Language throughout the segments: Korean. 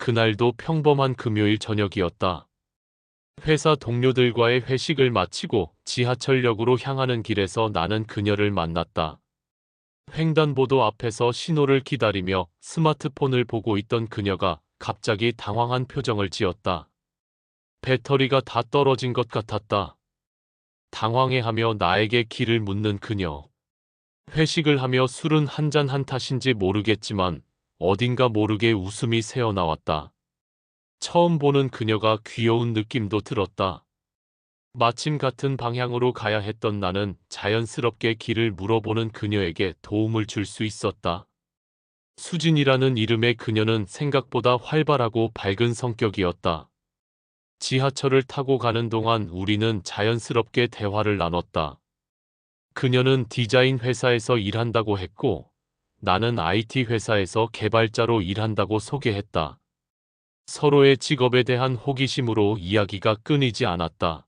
그날도 평범한 금요일 저녁이었다. 회사 동료들과의 회식을 마치고 지하철역으로 향하는 길에서 나는 그녀를 만났다. 횡단보도 앞에서 신호를 기다리며 스마트폰을 보고 있던 그녀가 갑자기 당황한 표정을 지었다. 배터리가 다 떨어진 것 같았다. 당황해하며 나에게 길을 묻는 그녀. 회식을 하며 술은 한 잔 한 탓인지 모르겠지만 어딘가 모르게 웃음이 새어나왔다. 처음 보는 그녀가 귀여운 느낌도 들었다. 마침 같은 방향으로 가야 했던 나는 자연스럽게 길을 물어보는 그녀에게 도움을 줄 수 있었다. 수진이라는 이름의 그녀는 생각보다 활발하고 밝은 성격이었다. 지하철을 타고 가는 동안 우리는 자연스럽게 대화를 나눴다. 그녀는 디자인 회사에서 일한다고 했고, 나는 IT 회사에서 개발자로 일한다고 소개했다. 서로의 직업에 대한 호기심으로 이야기가 끊이지 않았다.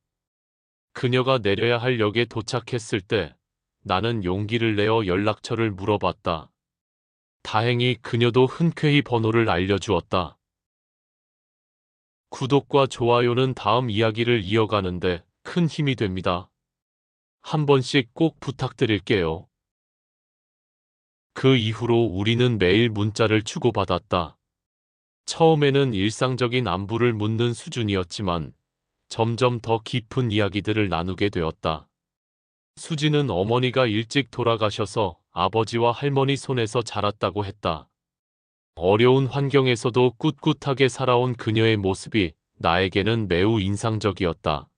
그녀가 내려야 할 역에 도착했을 때 나는 용기를 내어 연락처를 물어봤다. 다행히 그녀도 흔쾌히 번호를 알려주었다. 구독과 좋아요는 다음 이야기를 이어가는데 큰 힘이 됩니다. 한 번씩 꼭 부탁드릴게요. 그 이후로 우리는 매일 문자를 주고받았다. 처음에는 일상적인 안부를 묻는 수준이었지만 점점 더 깊은 이야기들을 나누게 되었다. 수지는 어머니가 일찍 돌아가셔서 아버지와 할머니 손에서 자랐다고 했다. 어려운 환경에서도 꿋꿋하게 살아온 그녀의 모습이 나에게는 매우 인상적이었다.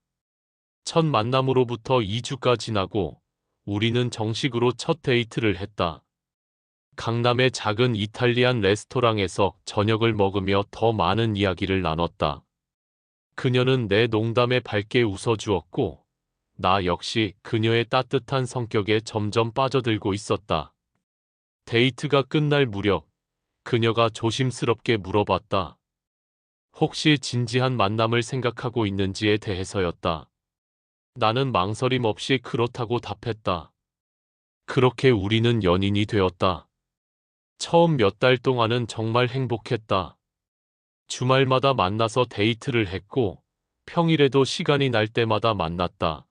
첫 만남으로부터 2주가 지나고 우리는 정식으로 첫 데이트를 했다. 강남의 작은 이탈리안 레스토랑에서 저녁을 먹으며 더 많은 이야기를 나눴다. 그녀는 내 농담에 밝게 웃어주었고, 나 역시 그녀의 따뜻한 성격에 점점 빠져들고 있었다. 데이트가 끝날 무렵, 그녀가 조심스럽게 물어봤다. 혹시 진지한 만남을 생각하고 있는지에 대해서였다. 나는 망설임 없이 그렇다고 답했다. 그렇게 우리는 연인이 되었다. 처음 몇 달 동안은 정말 행복했다. 주말마다 만나서 데이트를 했고, 평일에도 시간이 날 때마다 만났다.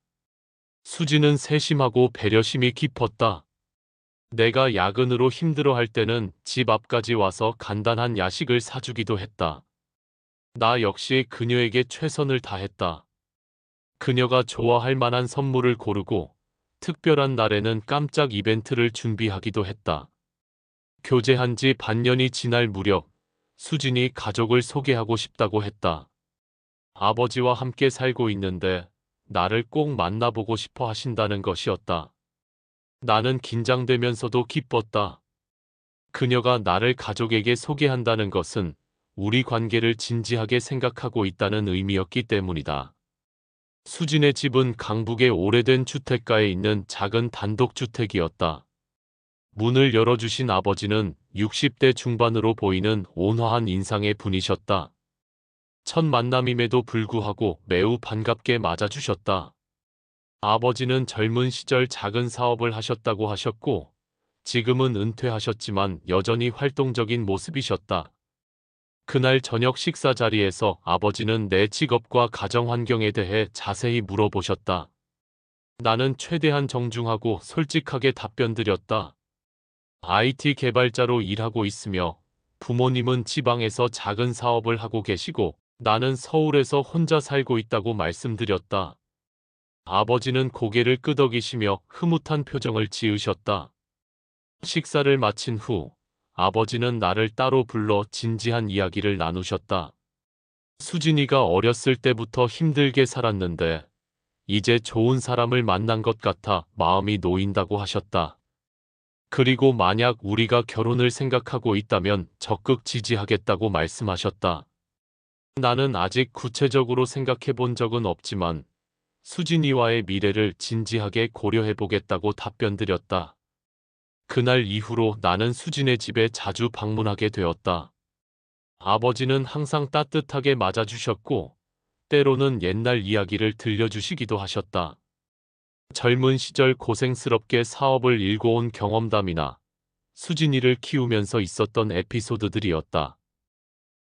수지는 세심하고 배려심이 깊었다. 내가 야근으로 힘들어할 때는 집 앞까지 와서 간단한 야식을 사주기도 했다. 나 역시 그녀에게 최선을 다했다. 그녀가 좋아할 만한 선물을 고르고 특별한 날에는 깜짝 이벤트를 준비하기도 했다. 교제한 지 반년이 지날 무렵 수진이 가족을 소개하고 싶다고 했다. 아버지와 함께 살고 있는데 나를 꼭 만나보고 싶어 하신다는 것이었다. 나는 긴장되면서도 기뻤다. 그녀가 나를 가족에게 소개한다는 것은 우리 관계를 진지하게 생각하고 있다는 의미였기 때문이다. 수진의 집은 강북의 오래된 주택가에 있는 작은 단독주택이었다. 문을 열어주신 아버지는 60대 중반으로 보이는 온화한 인상의 분이셨다. 첫 만남임에도 불구하고 매우 반갑게 맞아주셨다. 아버지는 젊은 시절 작은 사업을 하셨다고 하셨고, 지금은 은퇴하셨지만 여전히 활동적인 모습이셨다. 그날 저녁 식사 자리에서 아버지는 내 직업과 가정 환경에 대해 자세히 물어보셨다. 나는 최대한 정중하고 솔직하게 답변드렸다. IT 개발자로 일하고 있으며 부모님은 지방에서 작은 사업을 하고 계시고 나는 서울에서 혼자 살고 있다고 말씀드렸다. 아버지는 고개를 끄덕이시며 흐뭇한 표정을 지으셨다. 식사를 마친 후 아버지는 나를 따로 불러 진지한 이야기를 나누셨다. 수진이가 어렸을 때부터 힘들게 살았는데 이제 좋은 사람을 만난 것 같아 마음이 놓인다고 하셨다. 그리고 만약 우리가 결혼을 생각하고 있다면 적극 지지하겠다고 말씀하셨다. 나는 아직 구체적으로 생각해 본 적은 없지만 수진이와의 미래를 진지하게 고려해 보겠다고 답변드렸다. 그날 이후로 나는 수진의 집에 자주 방문하게 되었다. 아버지는 항상 따뜻하게 맞아주셨고, 때로는 옛날 이야기를 들려주시기도 하셨다. 젊은 시절 고생스럽게 사업을 일궈온 경험담이나 수진이를 키우면서 있었던 에피소드들이었다.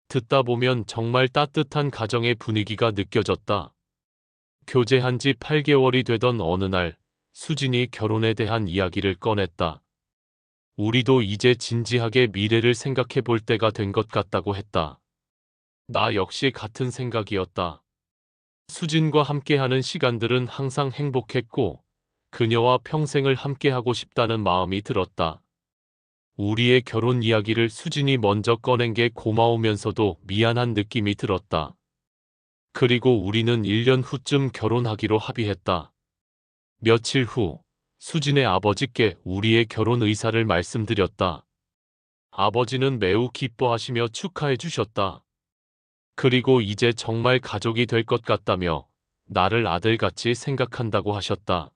듣다 보면 정말 따뜻한 가정의 분위기가 느껴졌다. 교제한 지 8개월이 되던 어느 날, 수진이 결혼에 대한 이야기를 꺼냈다. 우리도 이제 진지하게 미래를 생각해 볼 때가 된 것 같다고 했다. 나 역시 같은 생각이었다. 수진과 함께하는 시간들은 항상 행복했고, 그녀와 평생을 함께하고 싶다는 마음이 들었다. 우리의 결혼 이야기를 수진이 먼저 꺼낸 게 고마우면서도 미안한 느낌이 들었다. 그리고 우리는 1년 후쯤 결혼하기로 합의했다. 며칠 후, 수진의 아버지께 우리의 결혼 의사를 말씀드렸다. 아버지는 매우 기뻐하시며 축하해 주셨다. 그리고 이제 정말 가족이 될 것 같다며 나를 아들같이 생각한다고 하셨다.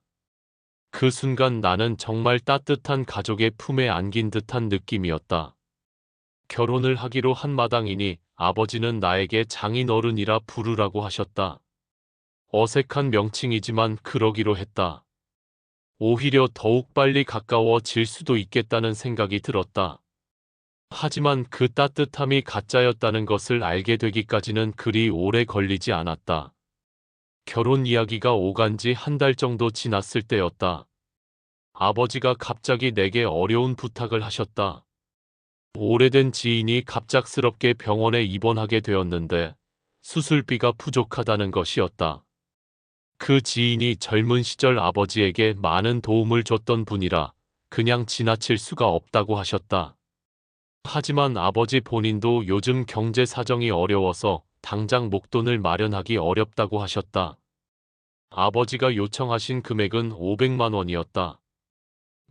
그 순간 나는 정말 따뜻한 가족의 품에 안긴 듯한 느낌이었다. 결혼을 하기로 한 마당이니 아버지는 나에게 장인어른이라 부르라고 하셨다. 어색한 명칭이지만 그러기로 했다. 오히려 더욱 빨리 가까워질 수도 있겠다는 생각이 들었다. 하지만 그 따뜻함이 가짜였다는 것을 알게 되기까지는 그리 오래 걸리지 않았다. 결혼 이야기가 오간 지 한 달 정도 지났을 때였다. 아버지가 갑자기 내게 어려운 부탁을 하셨다. 오래된 지인이 갑작스럽게 병원에 입원하게 되었는데 수술비가 부족하다는 것이었다. 그 지인이 젊은 시절 아버지에게 많은 도움을 줬던 분이라 그냥 지나칠 수가 없다고 하셨다. 하지만 아버지 본인도 요즘 경제 사정이 어려워서 당장 목돈을 마련하기 어렵다고 하셨다. 아버지가 요청하신 금액은 500만 원이었다.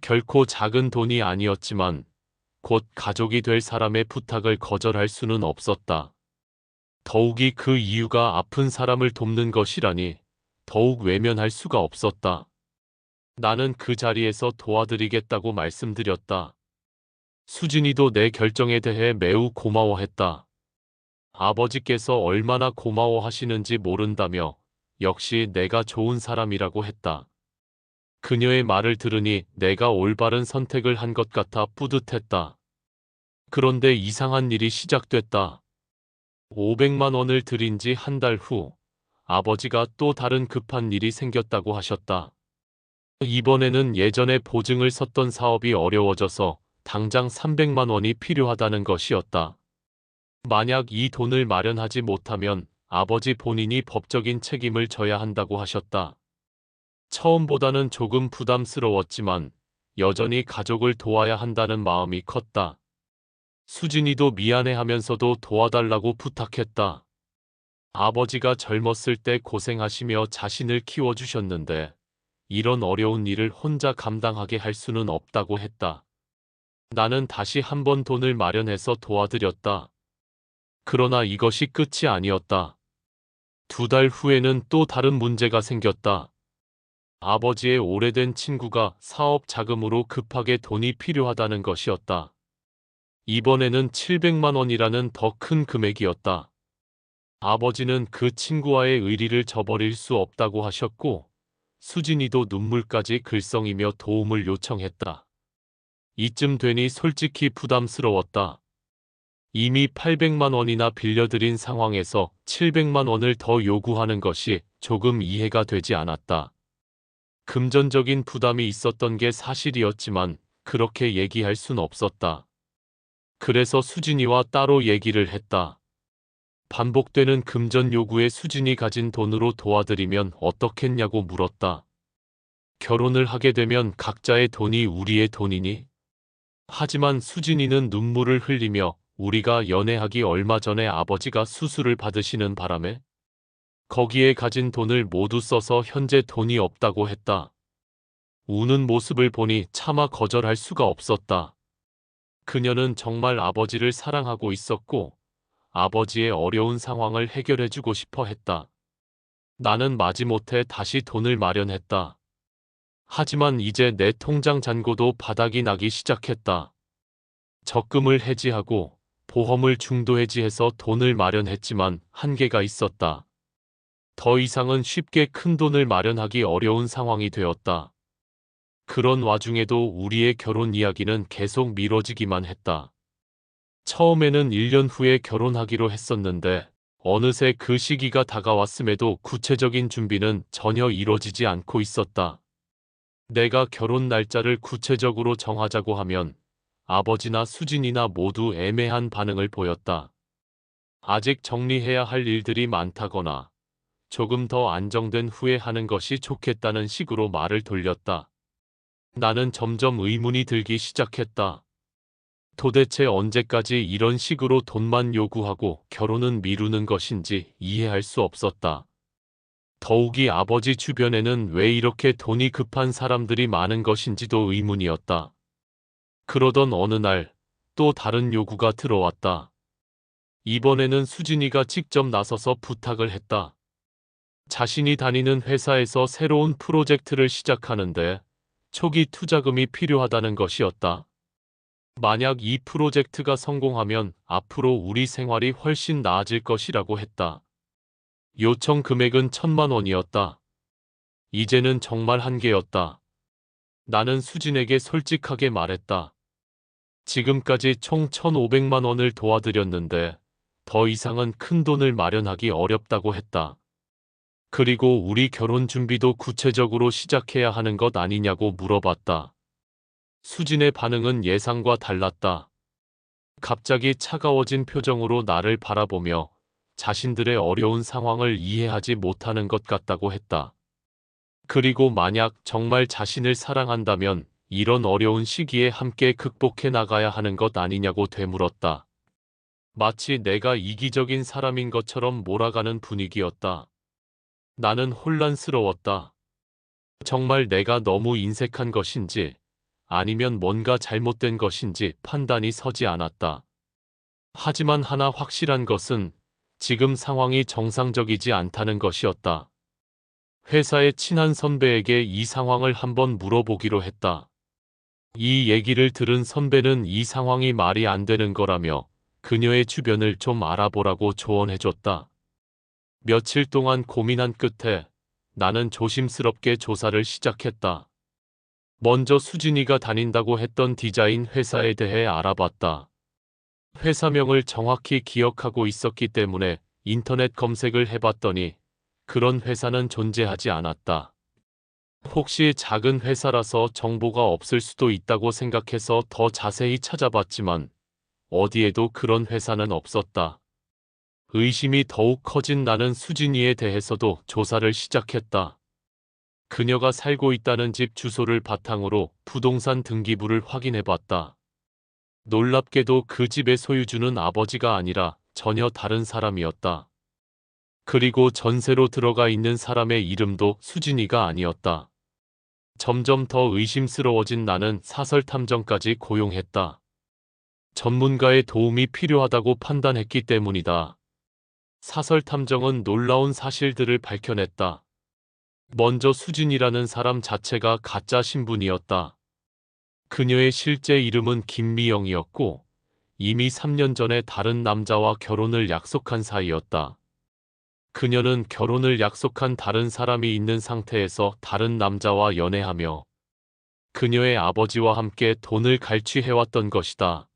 결코 작은 돈이 아니었지만 곧 가족이 될 사람의 부탁을 거절할 수는 없었다. 더욱이 그 이유가 아픈 사람을 돕는 것이라니 더욱 외면할 수가 없었다. 나는 그 자리에서 도와드리겠다고 말씀드렸다. 수진이도 내 결정에 대해 매우 고마워했다. 아버지께서 얼마나 고마워하시는지 모른다며 역시 내가 좋은 사람이라고 했다. 그녀의 말을 들으니 내가 올바른 선택을 한 것 같아 뿌듯했다. 그런데 이상한 일이 시작됐다. 500만 원을 들인 지 한 달 후, 아버지가 또 다른 급한 일이 생겼다고 하셨다. 이번에는 예전에 보증을 섰던 사업이 어려워져서 당장 300만 원이 필요하다는 것이었다. 만약 이 돈을 마련하지 못하면 아버지 본인이 법적인 책임을 져야 한다고 하셨다. 처음보다는 조금 부담스러웠지만 여전히 가족을 도와야 한다는 마음이 컸다. 수진이도 미안해하면서도 도와달라고 부탁했다. 아버지가 젊었을 때 고생하시며 자신을 키워주셨는데 이런 어려운 일을 혼자 감당하게 할 수는 없다고 했다. 나는 다시 한번 돈을 마련해서 도와드렸다. 그러나 이것이 끝이 아니었다. 2달 후에는 또 다른 문제가 생겼다. 아버지의 오래된 친구가 사업 자금으로 급하게 돈이 필요하다는 것이었다. 이번에는 700만 원이라는 더 큰 금액이었다. 아버지는 그 친구와의 의리를 저버릴 수 없다고 하셨고, 수진이도 눈물까지 글썽이며 도움을 요청했다. 이쯤 되니 솔직히 부담스러웠다. 이미 800만 원이나 빌려드린 상황에서 700만 원을 더 요구하는 것이 조금 이해가 되지 않았다. 금전적인 부담이 있었던 게 사실이었지만 그렇게 얘기할 순 없었다. 그래서 수진이와 따로 얘기를 했다. 반복되는 금전 요구에 수진이 가진 돈으로 도와드리면 어떻겠냐고 물었다. 결혼을 하게 되면 각자의 돈이 우리의 돈이니? 하지만 수진이는 눈물을 흘리며 우리가 연애하기 얼마 전에 아버지가 수술을 받으시는 바람에 거기에 가진 돈을 모두 써서 현재 돈이 없다고 했다. 우는 모습을 보니 차마 거절할 수가 없었다. 그녀는 정말 아버지를 사랑하고 있었고 아버지의 어려운 상황을 해결해주고 싶어 했다. 나는 마지못해 다시 돈을 마련했다. 하지만 이제 내 통장 잔고도 바닥이 나기 시작했다. 적금을 해지하고 보험을 중도 해지해서 돈을 마련했지만 한계가 있었다. 더 이상은 쉽게 큰 돈을 마련하기 어려운 상황이 되었다. 그런 와중에도 우리의 결혼 이야기는 계속 미뤄지기만 했다. 처음에는 1년 후에 결혼하기로 했었는데 어느새 그 시기가 다가왔음에도 구체적인 준비는 전혀 이뤄지지 않고 있었다. 내가 결혼 날짜를 구체적으로 정하자고 하면 아버지나 수진이나 모두 애매한 반응을 보였다. 아직 정리해야 할 일들이 많다거나 조금 더 안정된 후에 하는 것이 좋겠다는 식으로 말을 돌렸다. 나는 점점 의문이 들기 시작했다. 도대체 언제까지 이런 식으로 돈만 요구하고 결혼은 미루는 것인지 이해할 수 없었다. 더욱이 아버지 주변에는 왜 이렇게 돈이 급한 사람들이 많은 것인지도 의문이었다. 그러던 어느 날 또 다른 요구가 들어왔다. 이번에는 수진이가 직접 나서서 부탁을 했다. 자신이 다니는 회사에서 새로운 프로젝트를 시작하는데 초기 투자금이 필요하다는 것이었다. 만약 이 프로젝트가 성공하면 앞으로 우리 생활이 훨씬 나아질 것이라고 했다. 요청 금액은 1,000만 원이었다. 이제는 정말 한계였다. 나는 수진에게 솔직하게 말했다. 지금까지 총 1,500만 원을 도와드렸는데 더 이상은 큰 돈을 마련하기 어렵다고 했다. 그리고 우리 결혼 준비도 구체적으로 시작해야 하는 것 아니냐고 물어봤다. 수진의 반응은 예상과 달랐다. 갑자기 차가워진 표정으로 나를 바라보며 자신들의 어려운 상황을 이해하지 못하는 것 같다고 했다. 그리고 만약 정말 자신을 사랑한다면 이런 어려운 시기에 함께 극복해 나가야 하는 것 아니냐고 되물었다. 마치 내가 이기적인 사람인 것처럼 몰아가는 분위기였다. 나는 혼란스러웠다. 정말 내가 너무 인색한 것인지 아니면 뭔가 잘못된 것인지 판단이 서지 않았다. 하지만 하나 확실한 것은 지금 상황이 정상적이지 않다는 것이었다. 회사의 친한 선배에게 이 상황을 한번 물어보기로 했다. 이 얘기를 들은 선배는 이 상황이 말이 안 되는 거라며 그녀의 주변을 좀 알아보라고 조언해줬다. 며칠 동안 고민한 끝에 나는 조심스럽게 조사를 시작했다. 먼저 수진이가 다닌다고 했던 디자인 회사에 대해 알아봤다. 회사명을 정확히 기억하고 있었기 때문에 인터넷 검색을 해봤더니 그런 회사는 존재하지 않았다. 혹시 작은 회사라서 정보가 없을 수도 있다고 생각해서 더 자세히 찾아봤지만 어디에도 그런 회사는 없었다. 의심이 더욱 커진 나는 수진이에 대해서도 조사를 시작했다. 그녀가 살고 있다는 집 주소를 바탕으로 부동산 등기부를 확인해봤다. 놀랍게도 그 집의 소유주는 아버지가 아니라 전혀 다른 사람이었다. 그리고 전세로 들어가 있는 사람의 이름도 수진이가 아니었다. 점점 더 의심스러워진 나는 사설탐정까지 고용했다. 전문가의 도움이 필요하다고 판단했기 때문이다. 사설탐정은 놀라운 사실들을 밝혀냈다. 먼저 수진이라는 사람 자체가 가짜 신분이었다. 그녀의 실제 이름은 김미영이었고 이미 3년 전에 다른 남자와 결혼을 약속한 사이였다. 그녀는 결혼을 약속한 다른 사람이 있는 상태에서 다른 남자와 연애하며 그녀의 아버지와 함께 돈을 갈취해왔던 것이다.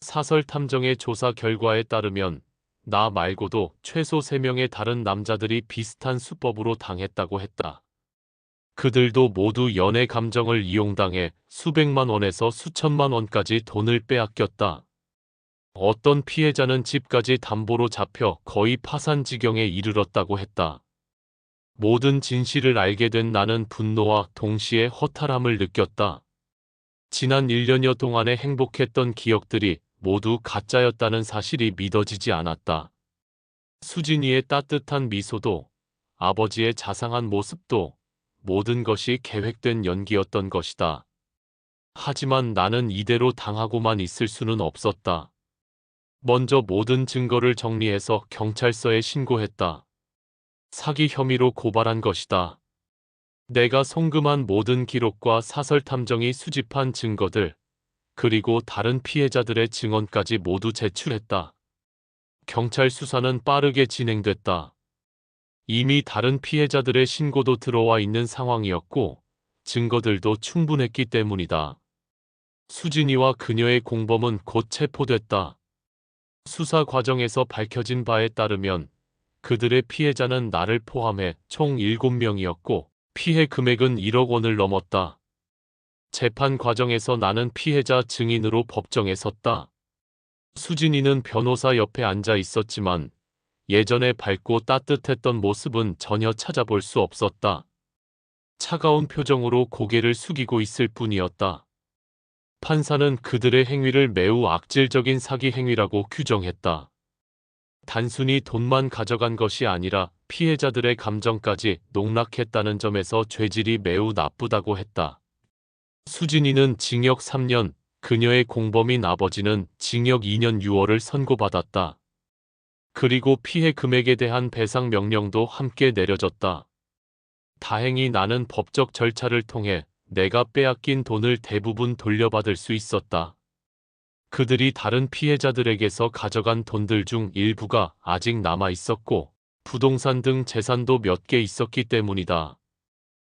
사설탐정의 조사 결과에 따르면 나 말고도 최소 3명의 다른 남자들이 비슷한 수법으로 당했다고 했다. 그들도 모두 연애 감정을 이용당해 수백만 원에서 수천만 원까지 돈을 빼앗겼다. 어떤 피해자는 집까지 담보로 잡혀 거의 파산 지경에 이르렀다고 했다. 모든 진실을 알게 된 나는 분노와 동시에 허탈함을 느꼈다. 지난 1년여 동안의 행복했던 기억들이 모두 가짜였다는 사실이 믿어지지 않았다. 수진이의 따뜻한 미소도 아버지의 자상한 모습도 모든 것이 계획된 연기였던 것이다. 하지만 나는 이대로 당하고만 있을 수는 없었다. 먼저 모든 증거를 정리해서 경찰서에 신고했다. 사기 혐의로 고발한 것이다. 내가 송금한 모든 기록과 사설탐정이 수집한 증거들, 그리고 다른 피해자들의 증언까지 모두 제출했다. 경찰 수사는 빠르게 진행됐다. 이미 다른 피해자들의 신고도 들어와 있는 상황이었고 증거들도 충분했기 때문이다. 수진이와 그녀의 공범은 곧 체포됐다. 수사 과정에서 밝혀진 바에 따르면 그들의 피해자는 나를 포함해 총 7명이었고 피해 금액은 1억 원을 넘었다. 재판 과정에서 나는 피해자 증인으로 법정에 섰다. 수진이는 변호사 옆에 앉아 있었지만 예전에 밝고 따뜻했던 모습은 전혀 찾아볼 수 없었다. 차가운 표정으로 고개를 숙이고 있을 뿐이었다. 판사는 그들의 행위를 매우 악질적인 사기 행위라고 규정했다. 단순히 돈만 가져간 것이 아니라 피해자들의 감정까지 농락했다는 점에서 죄질이 매우 나쁘다고 했다. 수진이는 징역 3년, 그녀의 공범인 아버지는 징역 2년 6월을 선고받았다. 그리고 피해 금액에 대한 배상 명령도 함께 내려졌다. 다행히 나는 법적 절차를 통해 내가 빼앗긴 돈을 대부분 돌려받을 수 있었다. 그들이 다른 피해자들에게서 가져간 돈들 중 일부가 아직 남아 있었고 부동산 등 재산도 몇 개 있었기 때문이다.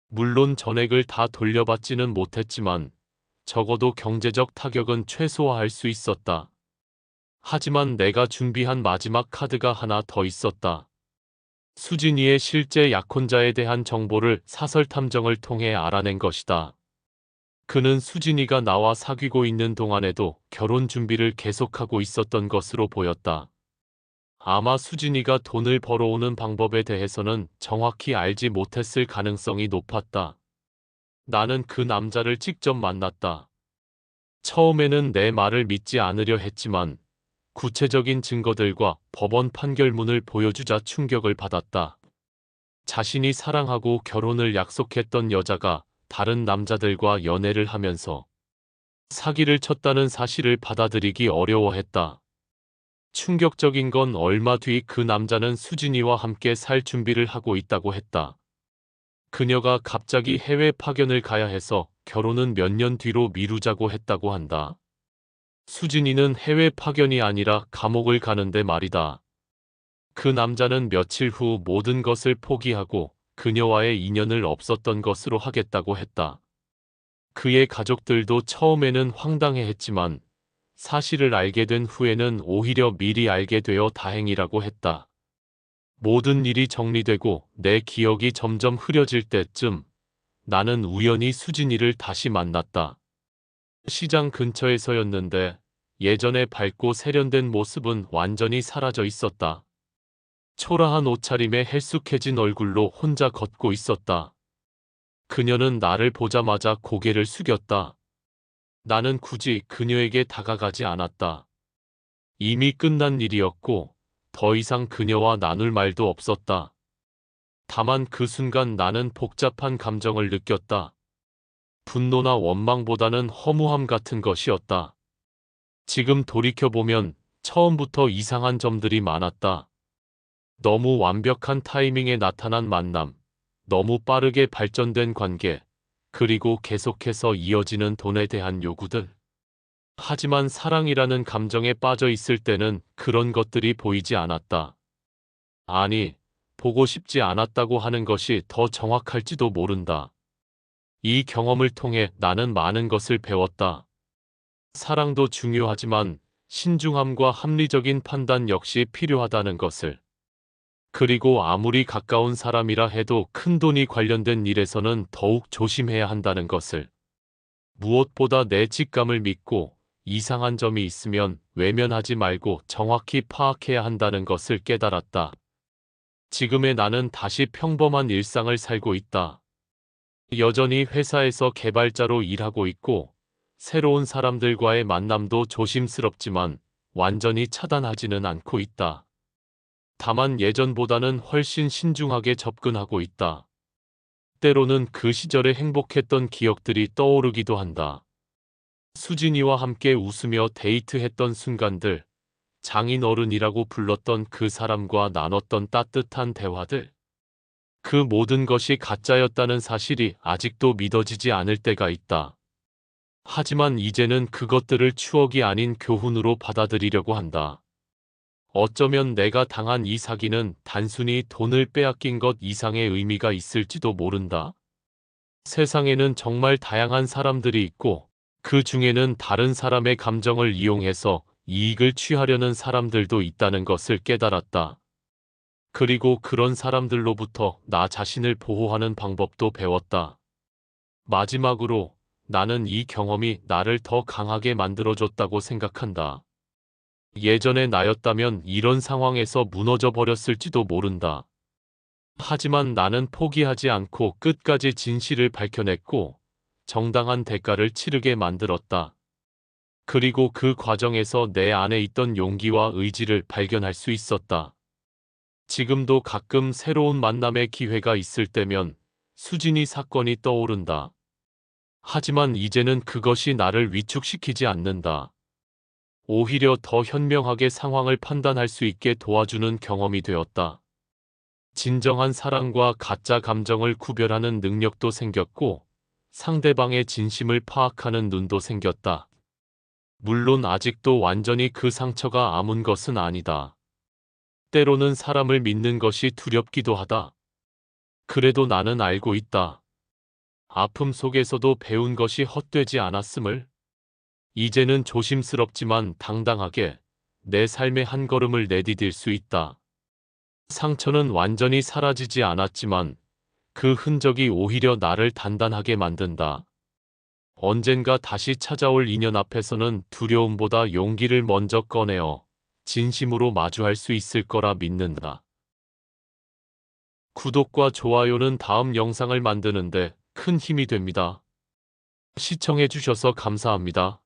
물론 전액을 다 돌려받지는 못했지만 적어도 경제적 타격은 최소화할 수 있었다. 하지만 내가 준비한 마지막 카드가 하나 더 있었다. 수진이의 실제 약혼자에 대한 정보를 사설 탐정을 통해 알아낸 것이다. 그는 수진이가 나와 사귀고 있는 동안에도 결혼 준비를 계속하고 있었던 것으로 보였다. 아마 수진이가 돈을 벌어오는 방법에 대해서는 정확히 알지 못했을 가능성이 높았다. 나는 그 남자를 직접 만났다. 처음에는 내 말을 믿지 않으려 했지만 구체적인 증거들과 법원 판결문을 보여주자 충격을 받았다. 자신이 사랑하고 결혼을 약속했던 여자가 다른 남자들과 연애를 하면서 사기를 쳤다는 사실을 받아들이기 어려워했다. 충격적인 건 얼마 뒤 그 남자는 수진이와 함께 살 준비를 하고 있다고 했다. 그녀가 갑자기 해외 파견을 가야 해서 결혼은 몇 년 뒤로 미루자고 했다고 한다. 수진이는 해외 파견이 아니라 감옥을 가는데 말이다. 그 남자는 며칠 후 모든 것을 포기하고 그녀와의 인연을 없었던 것으로 하겠다고 했다. 그의 가족들도 처음에는 황당해했지만 사실을 알게 된 후에는 오히려 미리 알게 되어 다행이라고 했다. 모든 일이 정리되고 내 기억이 점점 흐려질 때쯤 나는 우연히 수진이를 다시 만났다. 시장 근처에서였는데 예전에 밝고 세련된 모습은 완전히 사라져 있었다. 초라한 옷차림에 헬쑥해진 얼굴로 혼자 걷고 있었다. 그녀는 나를 보자마자 고개를 숙였다. 나는 굳이 그녀에게 다가가지 않았다. 이미 끝난 일이었고 더 이상 그녀와 나눌 말도 없었다. 다만 그 순간 나는 복잡한 감정을 느꼈다. 분노나 원망보다는 허무함 같은 것이었다. 지금 돌이켜보면 처음부터 이상한 점들이 많았다. 너무 완벽한 타이밍에 나타난 만남, 너무 빠르게 발전된 관계, 그리고 계속해서 이어지는 돈에 대한 요구들. 하지만 사랑이라는 감정에 빠져 있을 때는 그런 것들이 보이지 않았다. 아니, 보고 싶지 않았다고 하는 것이 더 정확할지도 모른다. 이 경험을 통해 나는 많은 것을 배웠다. 사랑도 중요하지만 신중함과 합리적인 판단 역시 필요하다는 것을. 그리고 아무리 가까운 사람이라 해도 큰돈이 관련된 일에서는 더욱 조심해야 한다는 것을. 무엇보다 내 직감을 믿고 이상한 점이 있으면 외면하지 말고 정확히 파악해야 한다는 것을 깨달았다. 지금의 나는 다시 평범한 일상을 살고 있다. 여전히 회사에서 개발자로 일하고 있고 새로운 사람들과의 만남도 조심스럽지만 완전히 차단하지는 않고 있다. 다만 예전보다는 훨씬 신중하게 접근하고 있다. 때로는 그 시절에 행복했던 기억들이 떠오르기도 한다. 수진이와 함께 웃으며 데이트했던 순간들, 장인어른이라고 불렀던 그 사람과 나눴던 따뜻한 대화들. 그 모든 것이 가짜였다는 사실이 아직도 믿어지지 않을 때가 있다. 하지만 이제는 그것들을 추억이 아닌 교훈으로 받아들이려고 한다. 어쩌면 내가 당한 이 사기는 단순히 돈을 빼앗긴 것 이상의 의미가 있을지도 모른다. 세상에는 정말 다양한 사람들이 있고 그 중에는 다른 사람의 감정을 이용해서 이익을 취하려는 사람들도 있다는 것을 깨달았다. 그리고 그런 사람들로부터 나 자신을 보호하는 방법도 배웠다. 마지막으로 나는 이 경험이 나를 더 강하게 만들어줬다고 생각한다. 예전의 나였다면 이런 상황에서 무너져 버렸을지도 모른다. 하지만 나는 포기하지 않고 끝까지 진실을 밝혀냈고 정당한 대가를 치르게 만들었다. 그리고 그 과정에서 내 안에 있던 용기와 의지를 발견할 수 있었다. 지금도 가끔 새로운 만남의 기회가 있을 때면 수진이 사건이 떠오른다. 하지만 이제는 그것이 나를 위축시키지 않는다. 오히려 더 현명하게 상황을 판단할 수 있게 도와주는 경험이 되었다. 진정한 사랑과 가짜 감정을 구별하는 능력도 생겼고 상대방의 진심을 파악하는 눈도 생겼다. 물론 아직도 완전히 그 상처가 아문 것은 아니다. 때로는 사람을 믿는 것이 두렵기도 하다. 그래도 나는 알고 있다. 아픔 속에서도 배운 것이 헛되지 않았음을. 이제는 조심스럽지만 당당하게 내 삶의 한 걸음을 내디딜 수 있다. 상처는 완전히 사라지지 않았지만 그 흔적이 오히려 나를 단단하게 만든다. 언젠가 다시 찾아올 인연 앞에서는 두려움보다 용기를 먼저 꺼내어 진심으로 마주할 수 있을 거라 믿는다. 구독과 좋아요는 다음 영상을 만드는데 큰 힘이 됩니다. 시청해주셔서 감사합니다.